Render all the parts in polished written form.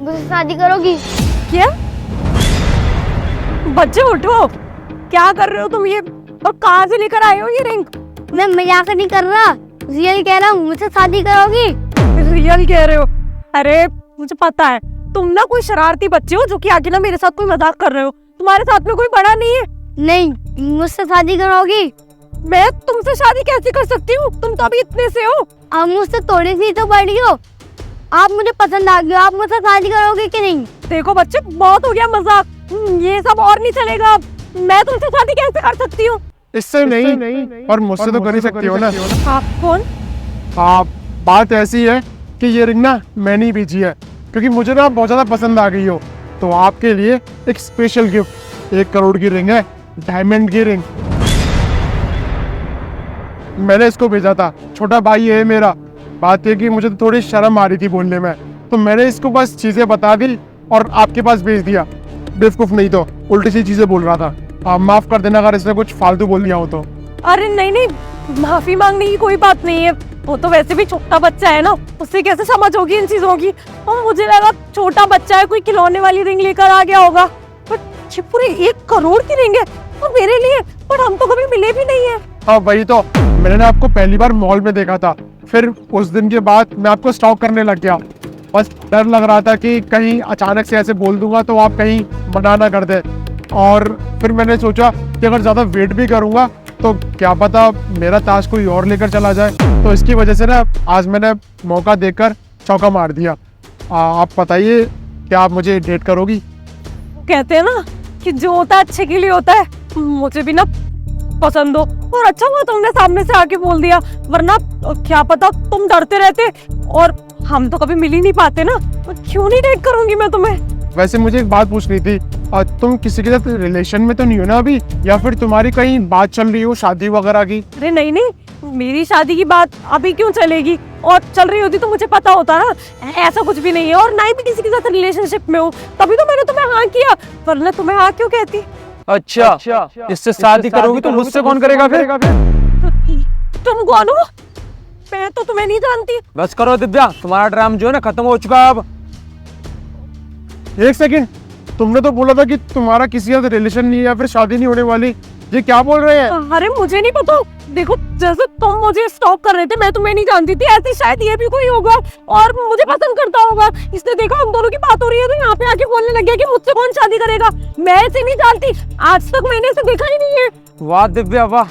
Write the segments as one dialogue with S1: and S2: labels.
S1: मुझसे शादी करोगी?
S2: क्या? बच्चे उठो, क्या कर रहे हो तुम ये, और कहाँ से लेकर आए हो ये रिंग?
S1: मैं मजाक नहीं कर रहा, रियल कह रहा हूँ। मुझसे शादी करोगी?
S2: रियल कह रहे हो? अरे मुझे पता है तुम ना कोई शरारती बच्चे हो जो कि आगे ना मेरे साथ कोई मजाक कर रहे हो। तुम्हारे साथ में कोई बड़ा नहीं है।
S1: नहीं, मुझसे शादी करोगी?
S2: मैं तुमसे शादी कैसे कर सकती हूँ? तुम तो अभी इतने से हो।
S1: आप मुझसे थोड़ी सी तो बड़ी हो। आप मुझे पसंद आ गए, आप मुझसे शादी करोगे कि नहीं?
S2: देखो बच्चे, बहुत हो गया मजाक, ये सब और नहीं चलेगा। मैं तुमसे शादी कैसे कर सकती हूँ?
S3: इससे नहीं और मुझसे तो कर ही सकती हो ना।
S2: आप कौन?
S3: आप, बात ऐसी है कि ये रिंग ना मैंने ही भेजी है क्योंकि मुझे ना बहुत ज़्यादा पसंद आ गई हो। तो आपके लिए एक स्पेशल गिफ्ट, 1 करोड़ की रिंग है, डायमंड की रिंग। मैंने इसको भेजा था, छोटा भाई है मेरा। बात ये कि मुझे तो थोड़ी शर्म आ रही थी बोलने में, तो मैंने इसको बस चीज़ें बता दी और आपके पास भेज दिया। बेवकूफ़ नहीं तो उल्टी सी चीज़ें बोल रहा था। आप माफ़ कर देना अगर इसने कुछ फालतू बोल दिया हो तो।
S2: अरे नहीं नहीं, माफी मांगने की कोई बात नहीं है। वो तो वैसे भी छोटा बच्चा है ना, उससे कैसे समझ होगी इन चीजों की। और मुझे लगा छोटा बच्चा है, कोई खिलौने वाली रिंग लेकर आ गया होगा। बट ये पूरे 1 करोड़ की रिंग है और मेरे लिए, पर हम तो कभी मिले भी नहीं है।
S3: हाँ वही तो, मैंने ना आपको पहली बार मॉल में देखा था, फिर उस दिन के बाद मैं आपको स्टॉक करने लग गया। बस डर लग रहा था कि कहीं अचानक से ऐसे बोल दूंगा तो आप कहीं मना ना कर दे। और फिर मैंने सोचा कि अगर ज़्यादा वेट भी करूंगा तो क्या पता मेरा ताज कोई और लेकर चला जाए। तो इसकी वजह से ना आज मैंने मौका देखकर चौका मार दिया। आप बताइए, क्या आप मुझे डेट करोगी?
S2: कहते हैं ना कि जो होता है अच्छे के लिए होता है। मुझे भी ना पसंद हो, और अच्छा हुआ तुमने सामने से आके बोल दिया, वरना क्या पता तुम डरते रहते और हम तो कभी मिल ही नहीं पाते ना। क्यों नहीं डेट करूंगी मैं तुम्हें।
S3: वैसे मुझे एक बात पूछनी थी, तुम किसी के साथ रिलेशन में तो नहीं हो ना अभी, या फिर तुम्हारी कहीं बात चल रही हो शादी वगैरह की?
S2: अरे नहीं नहीं, मेरी शादी की बात अभी क्यों चलेगी, और चल रही होती तो मुझे पता होता ना। ऐसा कुछ भी नहीं है, और ना ही भी किसी के साथ रिलेशनशिप में हो, तभी तो मैंने तुम्हें हाँ किया, वरना तुम्हें हाँ क्यों कहती।
S4: अच्छा, इससे शादी करोगी तो मुझसे कौन करेगा फिर?
S2: तुम कौन हो? मैं तो तुम्हें नहीं जानती।
S4: बस करो दिव्या, तुम्हारा ड्रामा जो है ना खत्म हो चुका है अब।
S3: एक सेकंड, तुमने तो बोला था कि तुम्हारा किसी के साथ रिलेशन नहीं है या फिर शादी नहीं होने वाली। ये क्या बोल रहे हैं?
S2: अरे मुझे नहीं पता। देखो, जैसे तुम मुझे स्टॉक कर रहे थे, मैं तुम्हें नहीं जानती थी, ऐसे शायद ये भी कोई होगा और मुझे पसंद करता होगा। इसने देखा हम दोनों की बात हो रही है तो यहाँ पे आके बोलने लग गया कि मुझसे कौन शादी करेगा। मैं ऐसे नहीं जानती, आज तक मैंने इसे देखा ही नहीं है।
S4: वाह दिव्या वाह,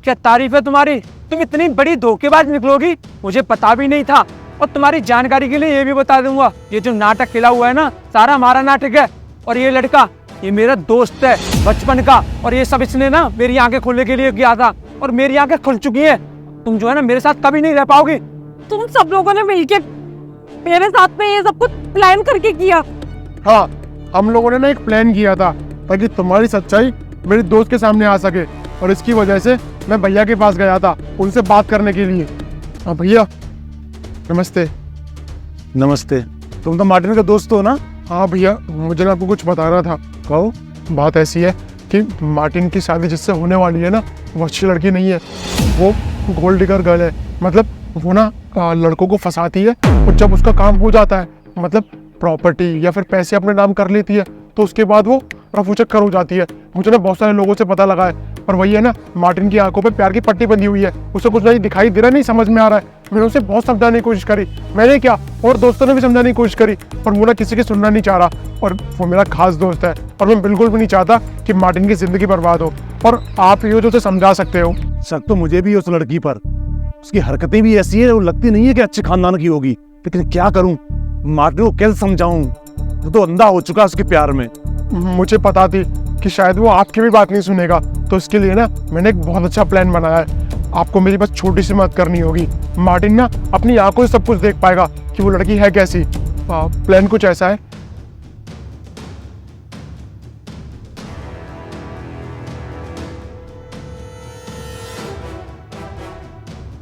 S4: क्या तारीफ है तुम्हारी। तुम इतनी बड़ी धोखेबाज निकलोगी मुझे पता भी नहीं था। और तुम्हारी जानकारी के लिए ये भी बता दूंगा, ये जो नाटक खिला हुआ है ना, सारा हमारा नाटक है। और ये लड़का, ये मेरा दोस्त है बचपन का, और ये सब इसने ना मेरी आंखें खोलने के लिए किया था, और मेरी आंखें खुल चुकी है। तुम जो है ना मेरे साथ कभी नहीं रह पाओगी।
S2: तुम सब लोगों ने मिलके मेरे साथ में ये सब कुछ प्लान करके किया।
S3: हाँ, हम लोगों ने ना एक प्लान किया था ताकि तुम्हारी सच्चाई मेरे दोस्त के सामने आ सके, और इसकी वजह से मैं भैया के पास गया था उनसे बात करने के लिए। हाँ भैया नमस्ते।
S5: नमस्ते। तुम तो मार्टिन का दोस्त हो ना?
S3: हाँ भैया, मुझे ना आपको कुछ बताना था।
S5: कहो।
S3: बात ऐसी है कि मार्टिन की शादी जिससे होने वाली है ना, वो अच्छी लड़की नहीं है, वो गोल्ड डिगर गर्ल है। मतलब वो ना लड़कों को फंसाती है, और जब उसका काम हो जाता है, मतलब प्रॉपर्टी या फिर पैसे अपने नाम कर लेती है, तो उसके बाद वो रफू चक्कर हो जाती है। मुझे ना बहुत सारे लोगों से पता लगा है, और वही है ना, मार्टिन की आंखों पे प्यार की पट्टी बंधी हुई है। उसे कुछ नहीं दिखाई दे रहा, नहीं समझ में आ रहा है। मैंने उसे बहुत समझाने की कोशिश करी, मैंने क्या और दोस्तों ने भी समझाने की कोशिश करी, और वो ना किसी की सुनना नहीं चाह रहा। और वो मेरा खास दोस्त है, और मैं बिल्कुल भी नहीं चाहता कि मार्टिन की जिंदगी बर्बाद हो। और आप ये जो उसे समझा सकते हो।
S5: शक तो मुझे भी है उस लड़की पर, उसकी हरकतें भी ऐसी है, वो लगती नहीं है कि अच्छे खानदान की होगी। लेकिन क्या करूं, मार्टिन को कैसे समझाऊं, वो तो अंधा हो चुका है उसके प्यार में।
S3: मुझे पता थी कि शायद वो आपकी भी बात नहीं सुनेगा, तो इसके लिए ना मैंने एक बहुत अच्छा प्लान बनाया है। आपको मेरी बस छोटी सी मदद करनी होगी। मार्टिन ना अपनी आंखों से सब कुछ देख पाएगा कि वो लड़की है कैसी। प्लान कुछ ऐसा है,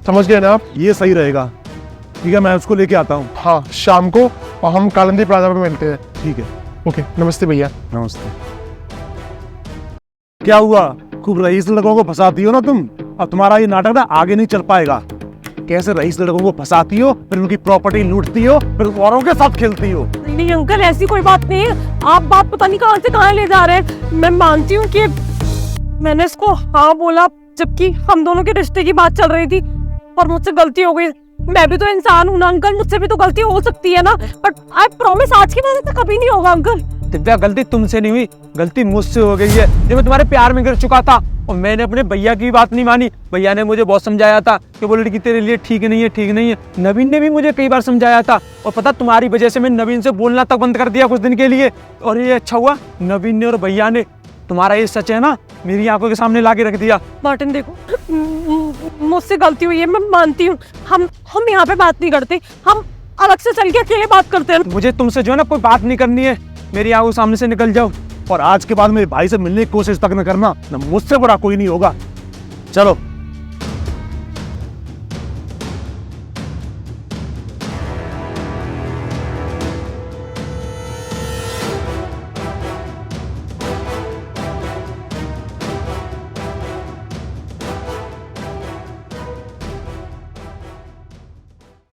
S3: समझ गए ना आप?
S5: ये सही रहेगा। ठीक है, मैं उसको लेके आता हूँ।
S3: हाँ, शाम को हम कालंदी प्लाजा पे मिलते हैं।
S5: ठीक है।
S3: ओके, नमस्ते भैया।
S5: नमस्ते। क्या हुआ, खूब रईस लोगों को फंसाती हो ना तुम। अब तुम्हारा ये नाटक ना आगे नहीं चल पाएगा। कैसे रईस लड़कों को फंसाती हो, फिर उनकी प्रॉपर्टी लूटती हो, फिर औरों के साथ खेलती हो।
S2: नहीं अंकल, ऐसी कोई बात नहीं है। आप बात पता नहीं कहाँ से कहाँ ले जा रहे हैं। मैं मानती हूँ कि मैंने इसको हाँ बोला जबकि हम दोनों के रिश्ते की बात चल रही थी और मुझसे गलती हो गई। मैं भी तो इंसान हूँ ना अंकल, मुझसे भी तो गलती हो सकती है ना, बट आई प्रॉमिस आज के बाद ऐसा कभी नहीं होगा अंकल।
S4: दिव्या, गलती तुमसे नहीं हुई, गलती मुझसे हो गई है। जब मैं तुम्हारे प्यार में गिर चुका था और मैंने अपने भैया की बात नहीं मानी। भैया ने मुझे बहुत समझाया था कि वो लड़की तेरे लिए ठीक नहीं है, ठीक नहीं है। नवीन ने भी मुझे कई बार समझाया था और पता, तुम्हारी वजह से मैं नवीन से बोलना तक बंद कर दिया कुछ दिन के लिए। और ये अच्छा हुआ, नवीन ने और भैया ने तुम्हारा ये सच है ना मेरी आंखों के सामने ला के रख दिया।
S2: मार्टिन देखो, मुझसे गलती हुई है, मैं मानती हूँ। हम यहाँ पे बात नहीं करते, हम अलग से चल के अकेले बात करते हैं।
S4: मुझे तुमसे जो है ना कोई बात नहीं करनी है, मेरी आंखों के सामने से निकल जाओ।
S5: और आज के बाद मेरे भाई से मिलने की कोशिश तक न करना, न मुझसे बड़ा कोई नहीं होगा। चलो।